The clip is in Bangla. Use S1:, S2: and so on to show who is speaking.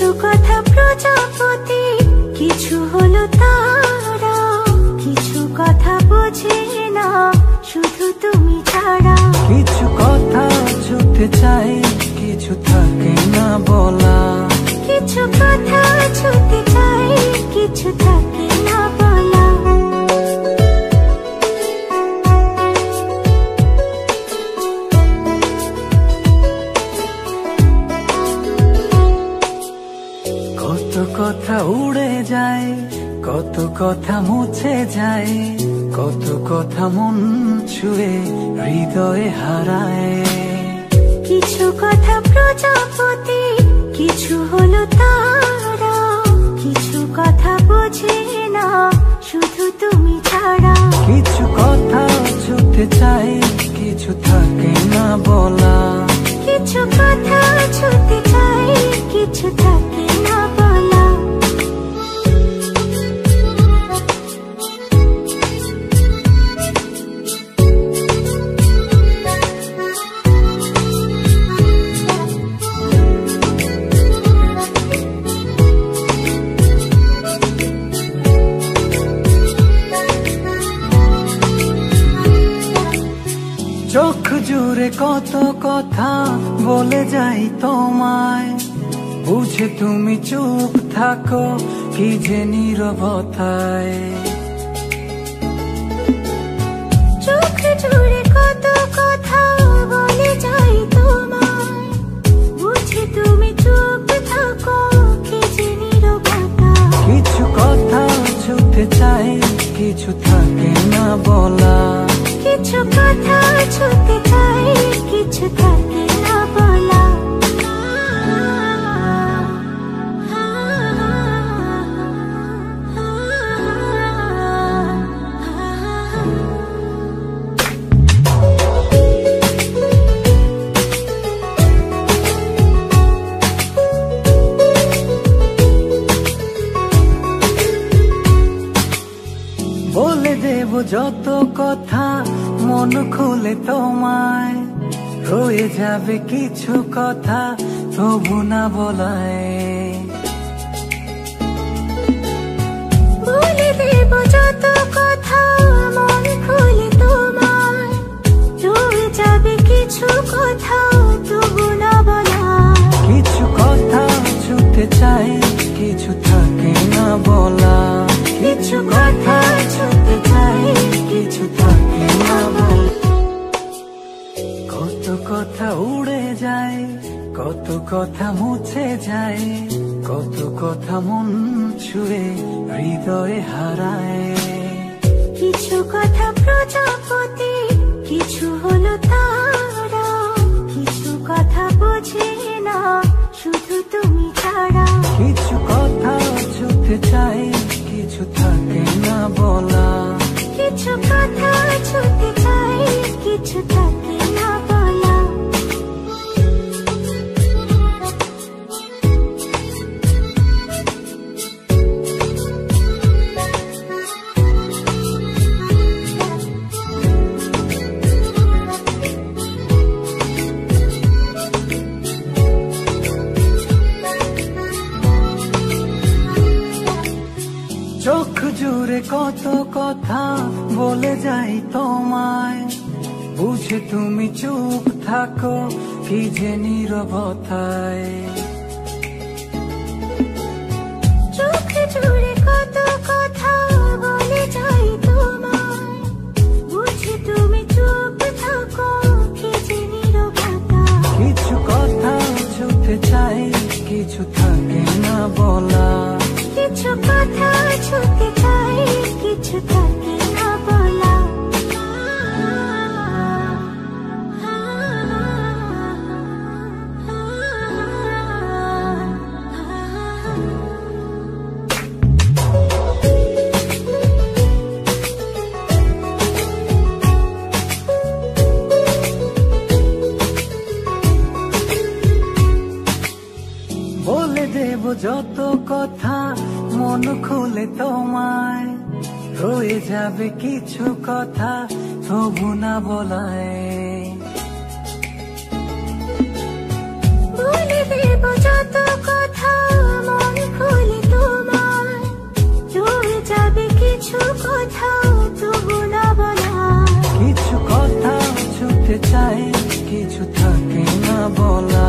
S1: কিছু কথা প্রজাপতি, কিছু হলো তারা, কিছু কথা বোঝে না শুধু তুমি ছাড়া।
S2: কিছু কথা ছুটে চাই, কিছু থাকে না বলা।
S1: কিছু কথা ছুটে চাই, কিছু থাকে না বলা।
S2: কত কথা উড়ে যায়, কত কথা মুছে যায়, কত কথা মন ছুঁয়ে হৃদয়ে হারায়।
S1: কিছু কথা প্রজাপতি, কিছু হলো তারা, কিছু কথা বোঝে না শুধু তুমি ছাড়া।
S2: কিছু কথা ছুটে চাই, কিছু থাকে না বলা।
S1: কিছু কথা ছুটে চাই, কিছু থাকে না বলা।
S2: চোখ জুড়ে কত কথা বলে যাই তোমায়, বুঝে তুমি চুপ থাকো কি যে নীরবতায়।
S1: চোখ জুড়ে কত কথা বলে যাই তোমায়, বুঝে তুমি চুপ থাকো কি যে নীরবতায়।
S2: কিছু কথা ছুটে চাই, কিছু থাকে না বলা।
S1: কিছু কথা ছুটে চাই, কিছু থাকে না বলা।
S2: বলে দেব যত কথা মন খুলে তোমায়, রয়ে যাবে কিছু কথা তবু না বলায়।
S1: বলে দেব যত কথা মন খুলে তোমায়, রয়ে যাবে কিছু কথা তবু না বলা।
S2: কিছু কথা ছুটে চাই, কিছু থাকে না বলা।
S1: কিছু কথা ছুটে চাই, কিছু থাকে না বলা।
S2: কত কথা উড়ে যায়, কত কথা মুছে যায়, কত কথা মন ছুঁয়ে হৃদয়ে হারায়।
S1: কিছু কথা প্রজাপতি, কিছু হলো তারা, কিছু কথা বোঝে না শুধু তুমি ছাড়া।
S2: কিছু কথা ছুটে চাই, কিছু থাকে না বলা।
S1: কিছু কথা ছুটে চাই, কিছু থাকে না বলা।
S2: চোখ জুড়ে কত কথা বলে যাই তোমায়, বুঝে তুমি চুপ থাকো কি যে নীরবতায়।
S1: চোখ জুড়ে কত কথা বলে যাই তোমায়, বুঝে তুমি চুপ থাকো কি যে নীরবতায়।
S2: কিছু কথা ছুটে চাই, কিছু থাকে না বলা।
S1: কিছু কথা ছুটে চাই, কিছু থাকে না বলা।
S2: বলে দেব যত কথা মন খুলে তোমায়, রয়ে যাবে কিছু কথা তবু না বলায়।
S1: বলে দেব যত কথা
S2: চাই, কিছু থাকে না বলা।